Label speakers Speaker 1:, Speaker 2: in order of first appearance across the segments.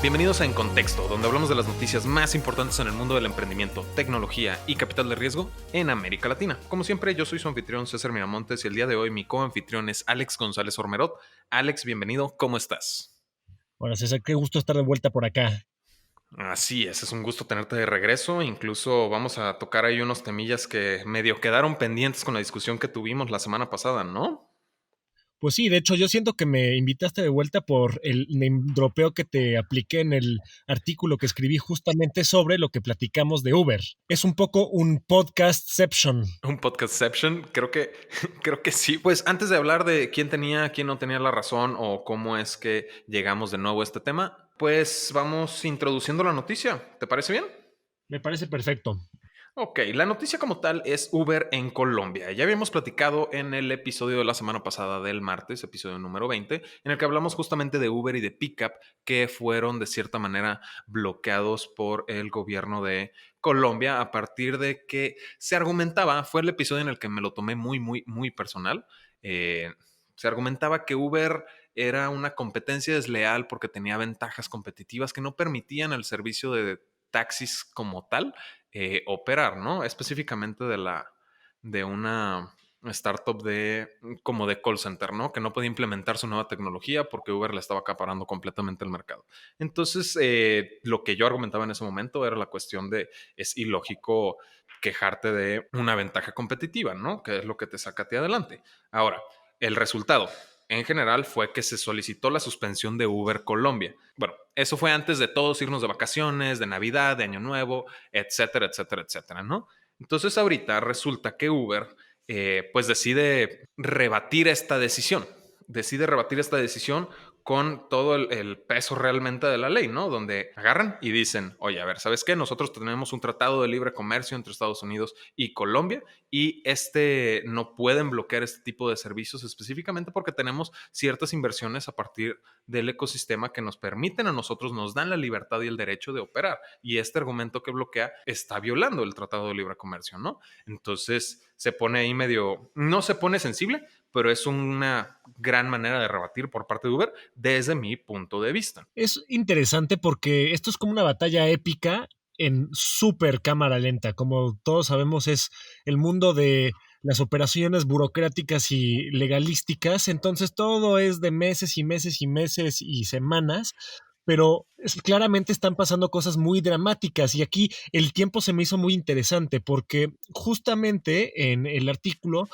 Speaker 1: Bienvenidos a En Contexto, donde hablamos de las noticias más importantes en el mundo del emprendimiento, tecnología y capital de riesgo en América Latina. Como siempre, yo soy su anfitrión César Miramontes y el día de hoy mi coanfitrión es Alex González Ormerod. Alex, bienvenido, ¿cómo estás?
Speaker 2: Hola César, qué gusto estar de vuelta por acá.
Speaker 1: Así es un gusto tenerte de regreso. Incluso vamos a tocar ahí unos temillas que medio quedaron pendientes con la discusión que tuvimos la semana pasada, ¿no?
Speaker 2: Pues sí, de hecho yo siento que me invitaste de vuelta por el name dropeo que te apliqué en el artículo que escribí justamente sobre lo que platicamos de Uber. Es un poco un podcastception.
Speaker 1: Un podcastception, creo que sí. Pues antes de hablar de quién no tenía la razón o cómo es que llegamos de nuevo a este tema, pues vamos introduciendo la noticia. ¿Te parece bien?
Speaker 2: Me parece perfecto.
Speaker 1: Ok, la noticia como tal es Uber en Colombia. Ya habíamos platicado en el episodio de la semana pasada del martes, episodio número 20, en el que hablamos justamente de Uber y de Pickup que fueron de cierta manera bloqueados por el gobierno de Colombia a partir de que se argumentaba, fue el episodio en el que me lo tomé muy personal, se argumentaba que Uber era una competencia desleal porque tenía ventajas competitivas que no permitían el servicio de taxis como tal operar, ¿no? Específicamente de una startup como de call center, ¿no? Que no podía implementar su nueva tecnología porque Uber le estaba acaparando completamente el mercado. Entonces, lo que yo argumentaba en ese momento era la cuestión de es ilógico quejarte de una ventaja competitiva, ¿no? Que es lo que te saca a ti adelante. Ahora, el resultado en general fue que se solicitó la suspensión de Uber Colombia. Bueno, eso fue antes de todos irnos de vacaciones, de Navidad, de Año Nuevo, etcétera, ¿no? Entonces ahorita resulta que Uber pues decide rebatir esta decisión con todo el peso realmente de la ley, ¿no? Donde agarran y dicen, oye, a ver, ¿sabes qué? Nosotros tenemos un tratado de libre comercio entre Estados Unidos y Colombia y no pueden bloquear este tipo de servicios específicamente porque tenemos ciertas inversiones a partir del ecosistema que nos permiten a nosotros, nos dan la libertad y el derecho de operar. Y este argumento que bloquea está violando el Tratado de Libre Comercio, ¿no? Entonces se pone ahí medio, no se pone sensible, pero es una gran manera de rebatir por parte de Uber desde mi punto de vista.
Speaker 2: Es interesante porque esto es como una batalla épica en súper cámara lenta. Como todos sabemos, es el mundo de las operaciones burocráticas y legalísticas. Entonces todo es de meses y meses y meses y semanas. Pero claramente están pasando cosas muy dramáticas y aquí el tiempo se me hizo muy interesante porque justamente en el artículo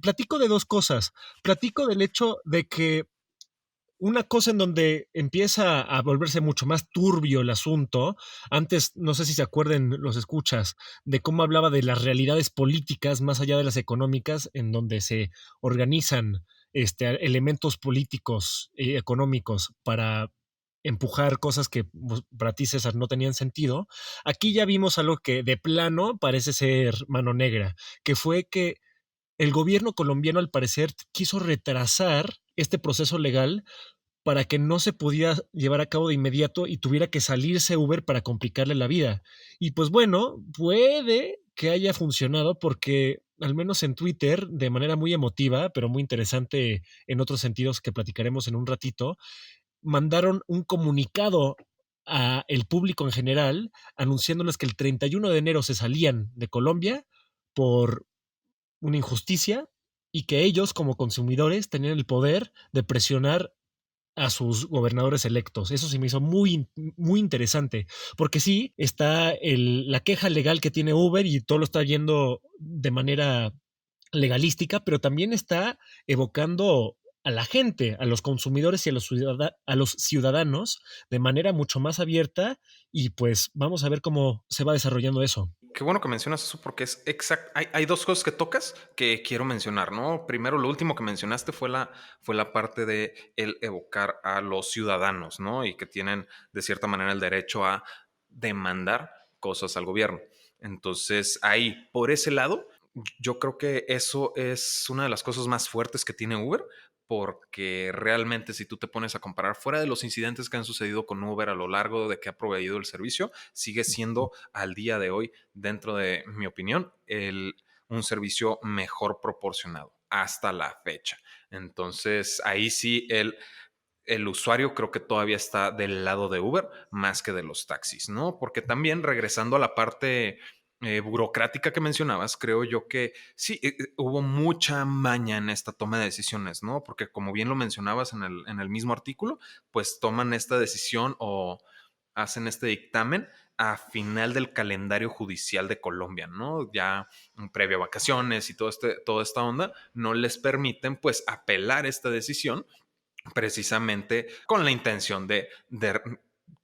Speaker 2: platico de dos cosas. Platico del hecho de que una cosa en donde empieza a volverse mucho más turbio el asunto. Antes, no sé si se acuerden los escuchas, de cómo hablaba de las realidades políticas más allá de las económicas, en donde se organizan elementos políticos y económicos para empujar cosas que pues, para ti, César, no tenían sentido. Aquí ya vimos algo que de plano parece ser mano negra, que fue que el gobierno colombiano al parecer quiso retrasar este proceso legal para que no se pudiera llevar a cabo de inmediato y tuviera que salirse Uber para complicarle la vida. Y pues bueno, puede que haya funcionado porque al menos en Twitter, de manera muy emotiva, pero muy interesante en otros sentidos que platicaremos en un ratito, mandaron un comunicado a el público en general anunciándoles que el 31 de enero se salían de Colombia por una injusticia y que ellos como consumidores tenían el poder de presionar a sus gobernadores electos. Eso se me hizo muy interesante, porque sí, está la queja legal que tiene Uber y todo lo está yendo de manera legalística, pero también está evocando a la gente, a los consumidores y a los ciudadanos de manera mucho más abierta y pues vamos a ver cómo se va desarrollando eso.
Speaker 1: Qué bueno que mencionas eso porque es exacto. Hay dos cosas que tocas que quiero mencionar, ¿no? Primero, lo último que mencionaste fue la parte de el evocar a los ciudadanos, ¿no? Y que tienen de cierta manera el derecho a demandar cosas al gobierno. Entonces, ahí, por ese lado, yo creo que eso es una de las cosas más fuertes que tiene Uber, porque realmente si tú te pones a comparar fuera de los incidentes que han sucedido con Uber a lo largo de que ha proveído el servicio, sigue siendo al día de hoy, dentro de mi opinión, un servicio mejor proporcionado hasta la fecha. Entonces, ahí sí, el usuario creo que todavía está del lado de Uber más que de los taxis, ¿no? Porque también regresando a la parte burocrática que mencionabas, creo yo que sí, hubo mucha maña en esta toma de decisiones, ¿no? Porque como bien lo mencionabas en el mismo artículo, pues toman esta decisión o hacen este dictamen a final del calendario judicial de Colombia, ¿no? Ya previo a vacaciones y toda esta onda, no les permiten pues apelar esta decisión precisamente con la intención de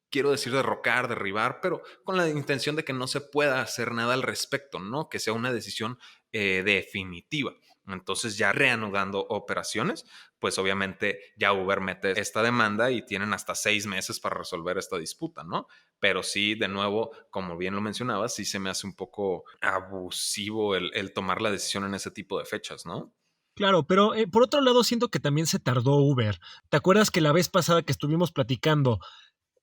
Speaker 1: quiero decir derrocar, derribar, pero con la intención de que no se pueda hacer nada al respecto, ¿no? Que sea una decisión definitiva. Entonces, ya reanudando operaciones, pues obviamente ya Uber mete esta demanda y tienen hasta 6 meses para resolver esta disputa, ¿no? Pero sí, de nuevo, como bien lo mencionabas, sí se me hace un poco abusivo el tomar la decisión en ese tipo de fechas, ¿no?
Speaker 2: Claro, pero por otro lado siento que también se tardó Uber. ¿Te acuerdas que la vez pasada que estuvimos platicando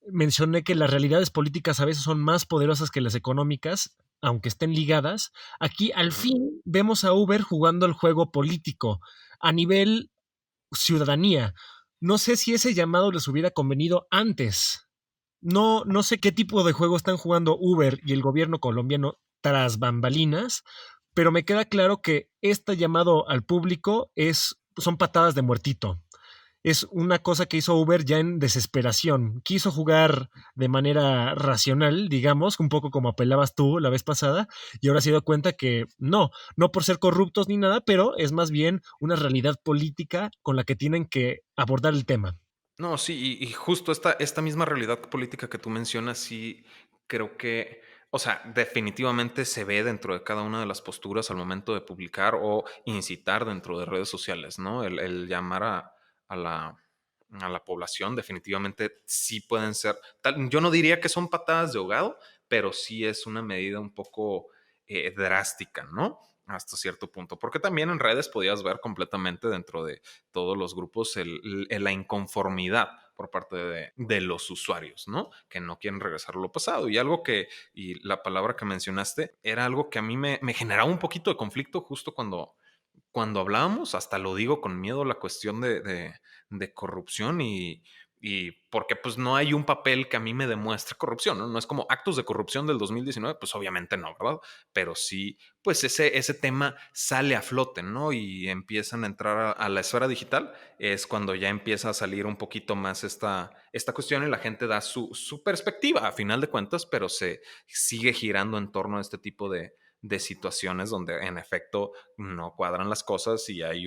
Speaker 2: mencioné que las realidades políticas a veces son más poderosas que las económicas, aunque estén ligadas? Aquí al
Speaker 1: Ujú.
Speaker 2: fin vemos a Uber jugando el juego político a nivel ciudadanía. No sé si ese llamado les hubiera convenido antes. No, no sé qué tipo de juego están jugando Uber y el gobierno colombiano tras bambalinas, pero me queda claro que este llamado al público son patadas de muertito. Es una cosa que hizo Uber ya en desesperación. Quiso jugar de manera racional, digamos, un poco como apelabas tú la vez pasada, y ahora se dio cuenta que no, no por ser corruptos ni nada, pero es más bien una realidad política con la que tienen que abordar el tema.
Speaker 1: No, sí, y justo esta misma realidad política que tú mencionas, sí creo que, o sea, definitivamente se ve dentro de cada una de las posturas al momento de publicar o incitar dentro de redes sociales, ¿no? El llamar a a la población, definitivamente sí pueden ser, yo no diría que son patadas de ahogado, pero sí es una medida un poco drástica, ¿no? Hasta cierto punto, porque también en redes podías ver completamente dentro de todos los grupos la inconformidad por parte de los usuarios, ¿no? Que no quieren regresar a lo pasado. Y algo y la palabra que mencionaste era algo que a mí me generaba un poquito de conflicto justo cuando hablábamos, hasta lo digo con miedo, la cuestión de corrupción y porque pues no hay un papel que a mí me demuestre corrupción, ¿no? No es como actos de corrupción del 2019, pues obviamente no, ¿verdad? Pero sí, pues ese tema sale a flote, ¿no? Y empiezan a entrar a la esfera digital, es cuando ya empieza a salir un poquito más esta cuestión y la gente da su perspectiva a final de cuentas, pero se sigue girando en torno a este tipo de situaciones donde en efecto no cuadran las cosas y hay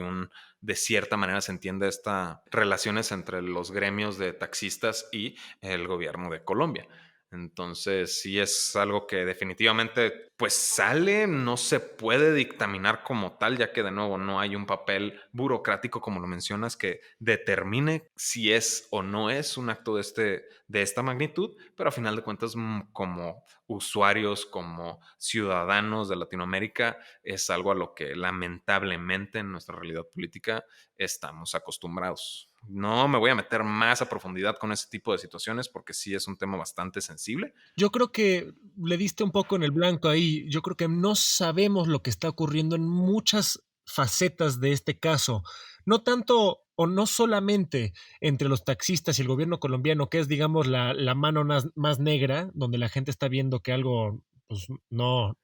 Speaker 1: de cierta manera se entiende estas relaciones entre los gremios de taxistas y el gobierno de Colombia. Entonces, sí es algo que definitivamente pues sale, no se puede dictaminar como tal, ya que de nuevo no hay un papel burocrático, como lo mencionas, que determine si es o no es un acto de esta magnitud, pero a final de cuentas, como usuarios, como ciudadanos de Latinoamérica, es algo a lo que lamentablemente en nuestra realidad política estamos acostumbrados. No me voy a meter más a profundidad con ese tipo de situaciones porque sí es un tema bastante sensible.
Speaker 2: Yo creo que le diste un poco en el blanco ahí. Yo creo que no sabemos lo que está ocurriendo en muchas facetas de este caso. No tanto o no solamente entre los taxistas y el gobierno colombiano, que es, digamos, la mano más negra, donde la gente está viendo que algo pues, no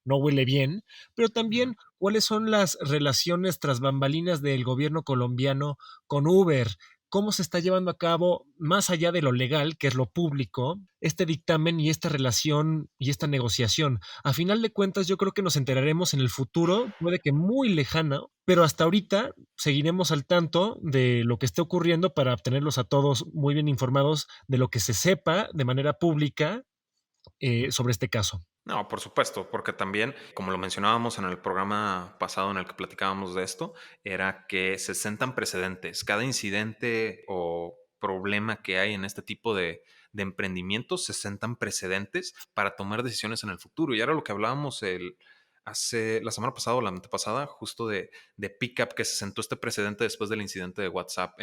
Speaker 2: huele bien, pero
Speaker 1: Ujú.
Speaker 2: también cuáles son las relaciones tras bambalinas del gobierno colombiano con Uber, cómo se está llevando a cabo, más allá de lo legal, que es lo público, este dictamen y esta relación y esta negociación. A final de cuentas, yo creo que nos enteraremos en el futuro, puede que muy lejano, pero hasta ahorita seguiremos al tanto de lo que esté ocurriendo para tenerlos a todos muy bien informados de lo que se sepa de manera pública sobre este caso.
Speaker 1: No, por supuesto, porque también, como lo mencionábamos en el programa pasado en el que platicábamos de esto, era que se sentan precedentes. Cada incidente o problema que hay en este tipo de emprendimientos se sentan precedentes para tomar decisiones en el futuro. Y ahora lo que hablábamos hace la semana pasada o la antepasada, justo de Pickup, que se sentó este precedente después del incidente de WhatsApp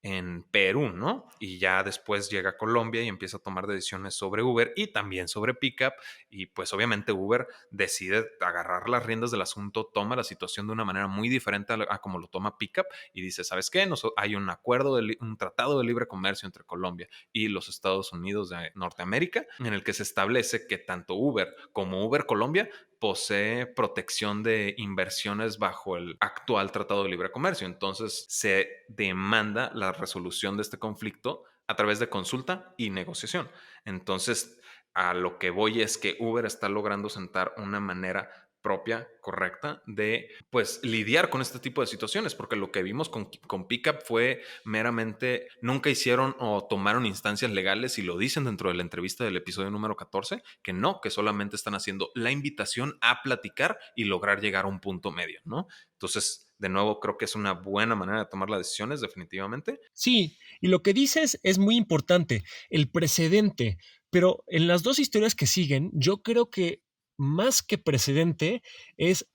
Speaker 1: en Perú, ¿no? Y ya después llega a Colombia y empieza a tomar decisiones sobre Uber y también sobre Pickup. Y pues obviamente Uber decide agarrar las riendas del asunto, toma la situación de una manera muy diferente a como lo toma Pickup y dice, ¿sabes qué? Hay un acuerdo, un tratado de libre comercio entre Colombia y los Estados Unidos de Norteamérica en el que se establece que tanto Uber como Uber Colombia posee protección de inversiones bajo el actual Tratado de Libre Comercio. Entonces se demanda la resolución de este conflicto a través de consulta y negociación. Entonces, a lo que voy es que Uber está logrando sentar una manera propia, correcta, de pues lidiar con este tipo de situaciones, porque lo que vimos con Pickup fue meramente, nunca hicieron o tomaron instancias legales y lo dicen dentro de la entrevista del episodio número 14, que no, que solamente están haciendo la invitación a platicar y lograr llegar a un punto medio, ¿no? Entonces, de nuevo, creo que es una buena manera de tomar las decisiones, definitivamente.
Speaker 2: Sí, y lo que dices es muy importante, el precedente, pero en las dos historias que siguen, yo creo que más que precedente es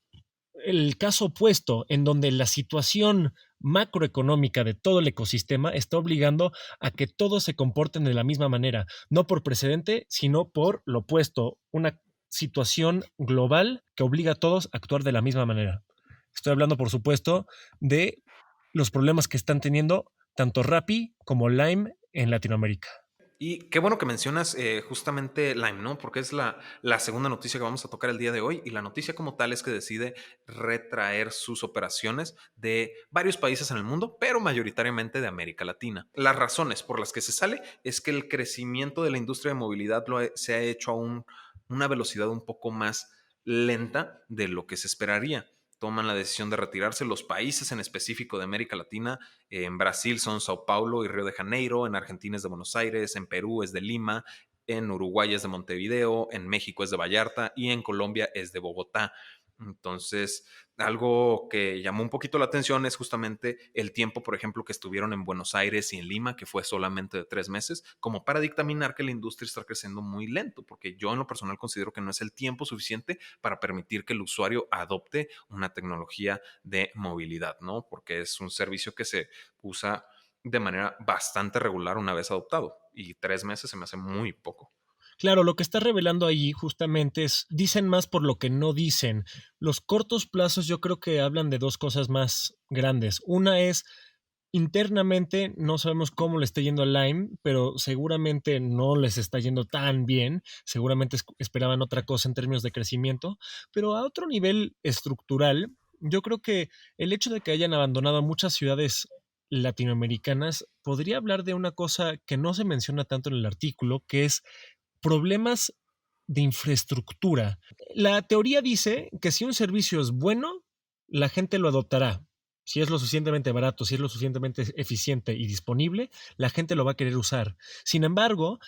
Speaker 2: el caso opuesto, en donde la situación macroeconómica de todo el ecosistema está obligando a que todos se comporten de la misma manera, no por precedente, sino por lo opuesto, una situación global que obliga a todos a actuar de la misma manera. Estoy hablando, por supuesto, de los problemas que están teniendo tanto Rappi como Lime en Latinoamérica.
Speaker 1: Y qué bueno que mencionas justamente Lime, ¿no? Porque es la segunda noticia que vamos a tocar el día de hoy. Y la noticia como tal es que decide retraer sus operaciones de varios países en el mundo, pero mayoritariamente de América Latina. Las razones por las que se sale es que el crecimiento de la industria de movilidad se ha hecho a una velocidad un poco más lenta de lo que se esperaría. Toman la decisión de retirarse. Los países en específico de América Latina, en Brasil son Sao Paulo y Río de Janeiro, en Argentina es de Buenos Aires, en Perú es de Lima, en Uruguay es de Montevideo, en México es de Vallarta y en Colombia es de Bogotá. Entonces, algo que llamó un poquito la atención es justamente el tiempo, por ejemplo, que estuvieron en Buenos Aires y en Lima, que fue solamente de 3 meses, como para dictaminar que la industria está creciendo muy lento, porque yo en lo personal considero que no es el tiempo suficiente para permitir que el usuario adopte una tecnología de movilidad, ¿no? Porque es un servicio que se usa de manera bastante regular una vez adoptado y 3 meses se me hace muy poco.
Speaker 2: Claro, lo que está revelando ahí justamente es, dicen más por lo que no dicen. Los cortos plazos yo creo que hablan de dos cosas más grandes. Una es, internamente no sabemos cómo le está yendo a Lime, pero seguramente no les está yendo tan bien. Seguramente esperaban otra cosa en términos de crecimiento. Pero a otro nivel estructural, yo creo que el hecho de que hayan abandonado muchas ciudades latinoamericanas podría hablar de una cosa que no se menciona tanto en el artículo, que es problemas de infraestructura. La teoría dice que si un servicio es bueno, la gente lo adoptará. Si es lo suficientemente barato, si es lo suficientemente eficiente y disponible, la gente lo va a querer usar. Sin embargo,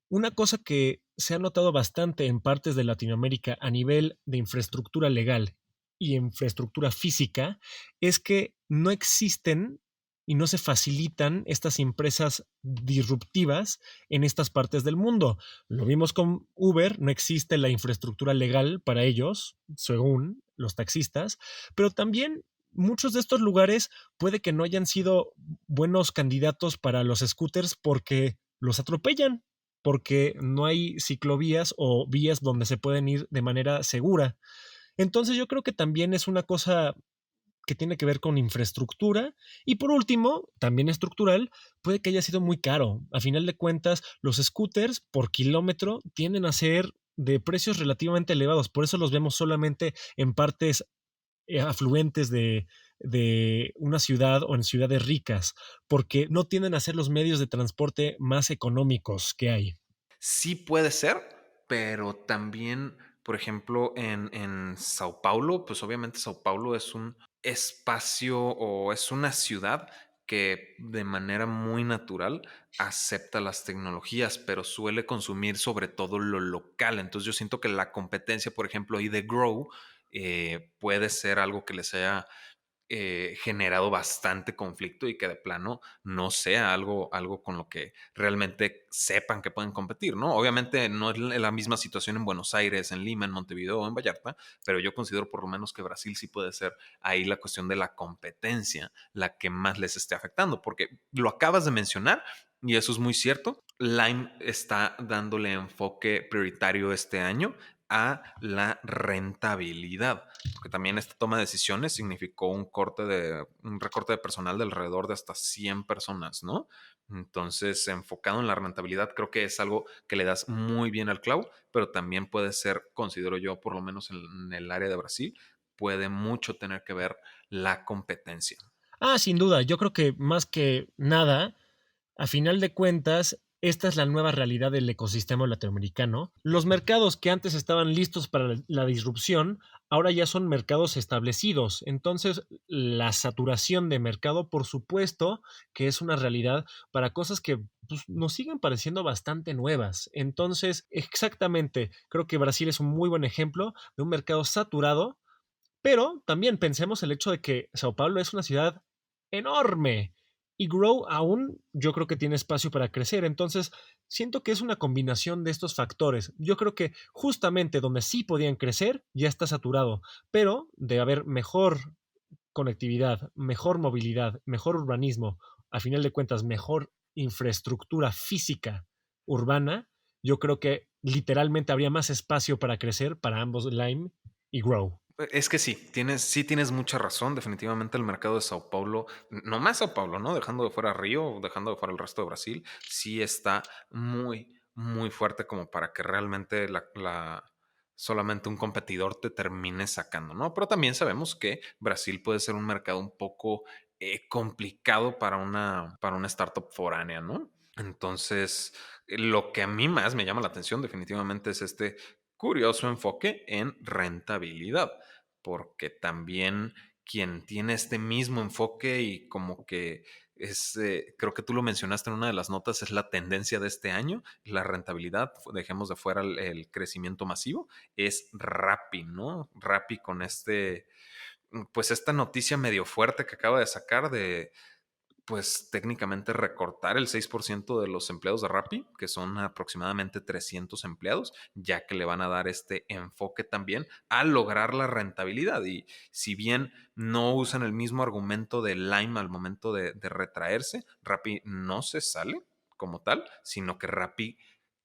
Speaker 2: una cosa que se ha notado bastante en partes de Latinoamérica a nivel de infraestructura legal y infraestructura física es que no existen y no se facilitan estas empresas disruptivas en estas partes del mundo. Lo vimos con Uber, no existe la infraestructura legal para ellos, según los taxistas, pero también muchos de estos lugares puede que no hayan sido buenos candidatos para los scooters porque los atropellan, porque no hay ciclovías o vías donde se pueden ir de manera segura. Entonces yo creo que también es una cosa que tiene que ver con infraestructura y por último, también estructural, puede que haya sido muy caro. A final de cuentas, los scooters por kilómetro tienden a ser de precios relativamente elevados, por eso los vemos solamente en partes afluentes de una ciudad o en ciudades ricas, porque no tienden a ser los medios de transporte más económicos que hay.
Speaker 1: Sí puede ser, pero también, por ejemplo, en Sao Paulo, pues obviamente Sao Paulo es un espacio o es una ciudad que de manera muy natural acepta las tecnologías, pero suele consumir sobre todo lo local. Entonces yo siento que la competencia, por ejemplo, ahí de Grow puede ser algo que les haya generado bastante conflicto y que de plano no sea algo con lo que realmente sepan que pueden competir, ¿no? Obviamente no es la misma situación en Buenos Aires, en Lima, en Montevideo o en Vallarta, pero yo considero por lo menos que Brasil sí puede ser ahí la cuestión de la competencia la que más les esté afectando, porque lo acabas de mencionar y eso es muy cierto. Lime está dándole enfoque prioritario este año a la rentabilidad, porque también esta toma de decisiones significó un recorte de personal de alrededor de hasta 100 personas, ¿no? Entonces, enfocado en la rentabilidad, creo que es algo que le das muy bien al clavo, pero también puede ser, considero yo, por lo menos en el área de Brasil, puede mucho tener que ver la competencia.
Speaker 2: Sin duda, yo creo que más que nada, a final de cuentas, esta es la nueva realidad del ecosistema latinoamericano. Los mercados que antes estaban listos para la disrupción, ahora ya son mercados establecidos. Entonces, la saturación de mercado, por supuesto, que es una realidad para cosas que pues, nos siguen pareciendo bastante nuevas. Entonces, exactamente, creo que Brasil es un muy buen ejemplo de un mercado saturado, pero también pensemos el hecho de que Sao Paulo es una ciudad enorme y Grow aún yo creo que tiene espacio para crecer. Entonces, siento que es una combinación de estos factores. Yo creo que justamente donde sí podían crecer ya está saturado, pero de haber mejor conectividad, mejor movilidad, mejor urbanismo, a final de cuentas, mejor infraestructura física urbana, yo creo que literalmente habría más espacio para crecer para ambos Lime y Grow.
Speaker 1: Es que sí tienes mucha razón. Definitivamente el mercado de Sao Paulo, no más Sao Paulo, ¿no? Dejando de fuera Río, dejando de fuera el resto de Brasil, sí está muy fuerte como para que realmente solamente un competidor te termine sacando, ¿no? Pero también sabemos que Brasil puede ser un mercado un poco complicado para una startup foránea, ¿no? Entonces, lo que a mí más me llama la atención definitivamente es este curioso enfoque en rentabilidad, porque también quien tiene este mismo enfoque y como que creo que tú lo mencionaste en una de las notas, es la tendencia de este año, la rentabilidad, dejemos de fuera el crecimiento masivo, es Rappi, ¿no? Rappi con pues esta noticia medio fuerte que acaba de sacar de pues técnicamente recortar el 6% de los empleados de Rappi, que son aproximadamente 300 empleados, ya que le van a dar este enfoque también a lograr la rentabilidad. Y si bien no usan el mismo argumento de Lime al momento de retraerse, Rappi no se sale como tal, sino que Rappi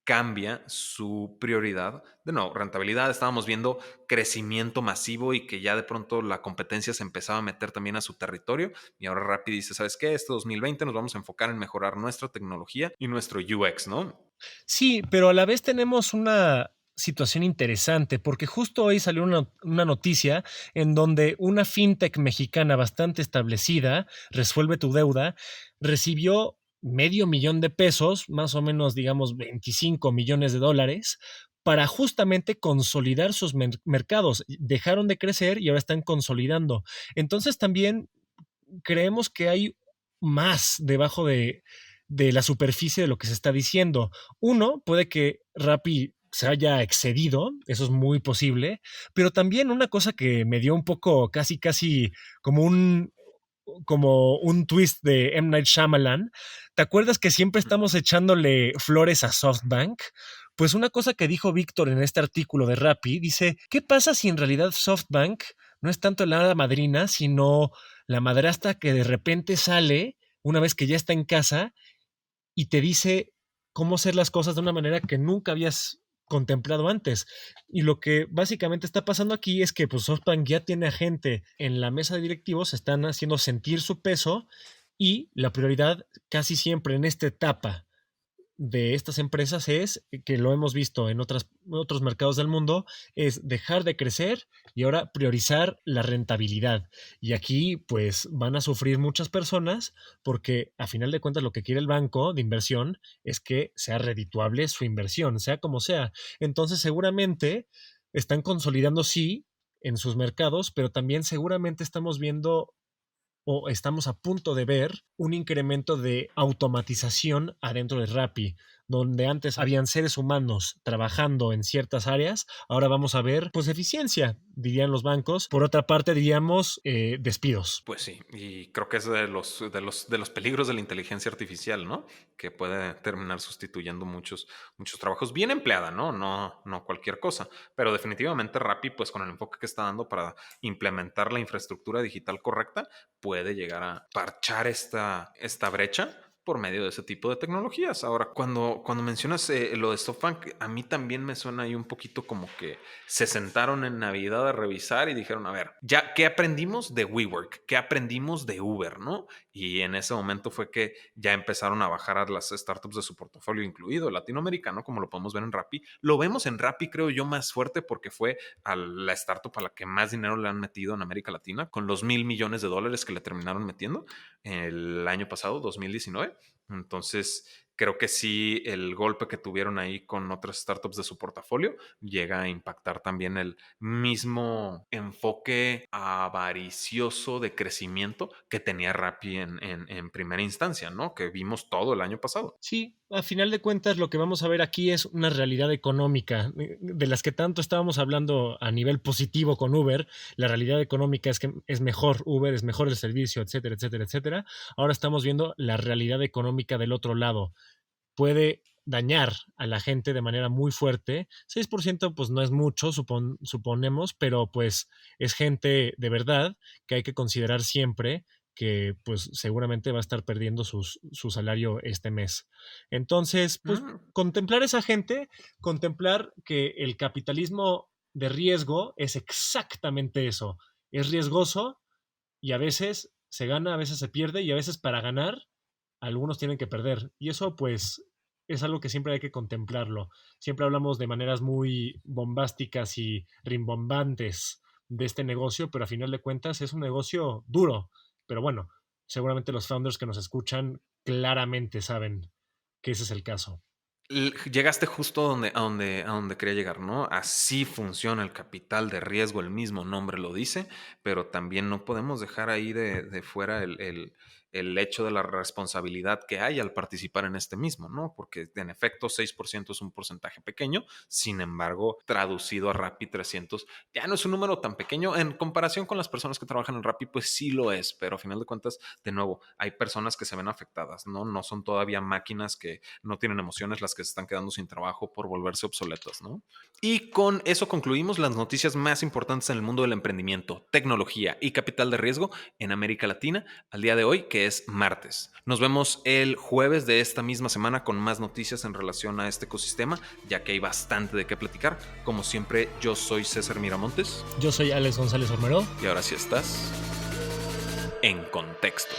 Speaker 1: cambia su prioridad. De nuevo, rentabilidad, estábamos viendo crecimiento masivo y que ya de pronto la competencia se empezaba a meter también a su territorio y ahora Rappi dice, ¿sabes qué? Este 2020 nos vamos a enfocar en mejorar nuestra tecnología y nuestro UX, ¿no?
Speaker 2: Sí, pero a la vez tenemos una situación interesante, porque justo hoy salió una noticia en donde una fintech mexicana bastante establecida, Resuelve tu Deuda, recibió $500,000, más o menos, digamos, 25 millones de dólares, para justamente consolidar sus mercados. Dejaron de crecer y ahora están consolidando. Entonces también creemos que hay más debajo de la superficie de lo que se está diciendo. Uno, puede que Rappi se haya excedido, eso es muy posible, pero también una cosa que me dio un poco casi como como un twist de M. Night Shyamalan. ¿Te acuerdas que siempre estamos echándole flores a SoftBank? Pues una cosa que dijo Víctor en este artículo de Rappi, dice, ¿qué pasa si en realidad SoftBank no es tanto la hada madrina, sino la madrastra que de repente sale una vez que ya está en casa y te dice cómo hacer las cosas de una manera que nunca habías contemplado antes? Y lo que básicamente está pasando aquí es que pues, SoftBank ya tiene a gente en la mesa de directivos, están haciendo sentir su peso y la prioridad casi siempre en esta etapa de estas empresas es, que lo hemos visto en otros mercados del mundo, es dejar de crecer y ahora priorizar la rentabilidad. Y aquí pues van a sufrir muchas personas porque a final de cuentas lo que quiere el banco de inversión es que sea redituable su inversión, sea como sea. Entonces seguramente están consolidando sí en sus mercados, pero también seguramente estamos viendo o estamos a punto de ver un incremento de automatización adentro de Rappi, donde antes habían seres humanos trabajando en ciertas áreas, ahora vamos a ver, pues, eficiencia, dirían los bancos. Por otra parte, diríamos despidos.
Speaker 1: Pues sí, y creo que es de los peligros de la inteligencia artificial, ¿no? Que puede terminar sustituyendo muchos trabajos bien empleada, ¿no? No cualquier cosa, pero definitivamente Rappi, pues con el enfoque que está dando para implementar la infraestructura digital correcta, puede llegar a parchar esta brecha por medio de ese tipo de tecnologías. Ahora, cuando mencionas lo de SoftBank, a mí también me suena ahí un poquito como que se sentaron en Navidad a revisar y dijeron, a ver, ya, ¿qué aprendimos de WeWork? ¿Qué aprendimos de Uber? ¿No? Y en ese momento fue que ya empezaron a bajar a las startups de su portafolio, incluido latinoamericano, como lo podemos ver en Rappi. Lo vemos en Rappi, creo yo, más fuerte porque fue a la startup a la que más dinero le han metido en América Latina, con los $1,000 millones que le terminaron metiendo el año pasado, 2019. Entonces, creo que sí, el golpe que tuvieron ahí con otras startups de su portafolio llega a impactar también el mismo enfoque avaricioso de crecimiento que tenía Rappi en primera instancia, ¿no? Que vimos todo el año pasado.
Speaker 2: Sí, a final de cuentas lo que vamos a ver aquí es una realidad económica de las que tanto estábamos hablando a nivel positivo con Uber. La realidad económica es que es mejor Uber, es mejor el servicio, etcétera, etcétera, etcétera. Ahora estamos viendo la realidad económica del otro lado. Puede dañar a la gente de manera muy fuerte. 6% pues no es mucho, suponemos, pero pues es gente de verdad que hay que considerar siempre que pues seguramente va a estar perdiendo su salario este mes. Entonces, pues
Speaker 1: Mm.
Speaker 2: contemplar esa gente, contemplar que el capitalismo de riesgo es exactamente eso. Es riesgoso y a veces se gana, a veces se pierde y a veces para ganar algunos tienen que perder. Y eso pues es algo que siempre hay que contemplarlo. Siempre hablamos de maneras muy bombásticas y rimbombantes de este negocio, pero a final de cuentas es un negocio duro. Pero bueno, seguramente los founders que nos escuchan claramente saben que ese es el caso.
Speaker 1: Llegaste justo a donde quería llegar, ¿no? Así funciona el capital de riesgo, el mismo nombre lo dice, pero también no podemos dejar ahí de fuera el hecho de la responsabilidad que hay al participar en este mismo, ¿no? Porque en efecto 6% es un porcentaje pequeño, sin embargo, traducido a Rappi 300 ya no es un número tan pequeño en comparación con las personas que trabajan en Rappi, pues sí lo es, pero a final de cuentas, de nuevo, hay personas que se ven afectadas, ¿no? No son todavía máquinas que no tienen emociones las que se están quedando sin trabajo por volverse obsoletas, ¿no? Y con eso concluimos las noticias más importantes en el mundo del emprendimiento, tecnología y capital de riesgo en América Latina al día de hoy, que es martes. Nos vemos el jueves de esta misma semana con más noticias en relación a este ecosistema, ya que hay bastante de qué platicar. Como siempre, yo soy César Miramontes.
Speaker 2: Yo soy Alex González Ormeró.
Speaker 1: Y ahora sí estás en contexto.